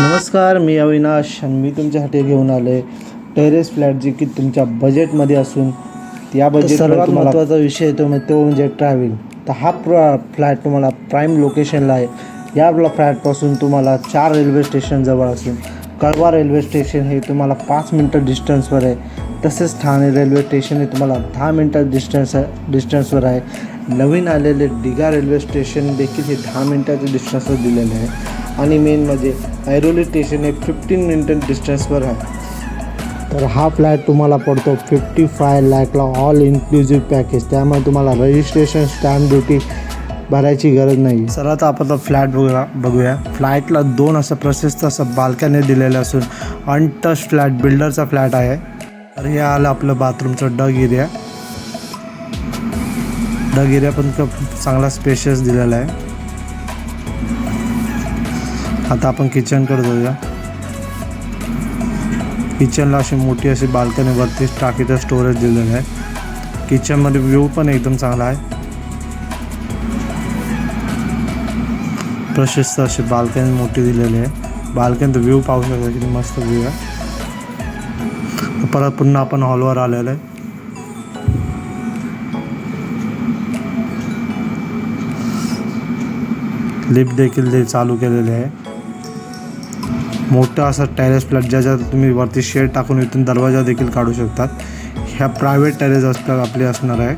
नमस्कार, मी अविनाश आणि मी तुमच्यासाठी घेऊन आलो आहे टेरेस फ्लॅट, जे की तुमच्या बजेटमध्ये असून या बजेट सर्वात महत्त्वाचा विषय येतो तो म्हणजे ट्रॅव्हल. तर हा फ्लॅट तुम्हाला प्राईम लोकेशनला आहे. या फ्लॅटपासून तुम्हाला 4 रेल्वे स्टेशन जवळ असून कळवा रेल्वे स्टेशन हे तुम्हाला 5 मिनटं डिस्टन्सवर आहे. तसेच ठाणे रेल्वे स्टेशन हे तुम्हाला 10 मिनटं डिस्टन्सवर आहे. नवीन आलेले दिघा रेल्वे स्टेशन देखील हे 10 मिनटाच्या डिस्टन्सवर दिलेले आहे. आणि मेन म्हणजे ऐरोली स्टेशन हे 15 मिनटं डिस्टन्सवर आहे. तर हा फ्लॅट तुम्हाला पडतो 55 लाखला ऑल इन्क्लुझिव्ह पॅकेज. त्यामुळे तुम्हाला रजिस्ट्रेशन स्टॅम्प ड्युटी भरायची गरज नाही. चला तर आपण फ्लॅट बघूया. फ्लॅटला 2 असं प्रशस्त असं बाल्कनी दिलेलं असून अनटच फ्लॅट बिल्डरचा फ्लॅट आहे. तर हे आलं आपलं बाथरूमचं डग एरिया पण खूप चांगला स्पेशियस दिलेला आहे. आता आपण किचनकडे जाऊया. किचनला अशी मोठी अशी बाल्कनीवरती टाकीचं स्टोरेज दिलेलं आहे. किचनमध्ये व्ह्यू पण एकदम चांगला आहे. प्रशस्त अशी बाल्कनी मोठी दिलेली आहे. बाल्कनीत व्ह्यू पाहू शकता, किती मस्त व्ह्यू आहे. परत पुन्हा आपण हॉलवर आलेलो आहे. लिफ्ट देखील चालू केलेले आहे. मोठं असं टेरेस फ्लॅट, ज्याच्यात तुम्ही वरती शेड टाकून इथून दरवाजा देखील काढू शकतात. ह्या प्रायव्हेट टेरेस आपले असणार आहे.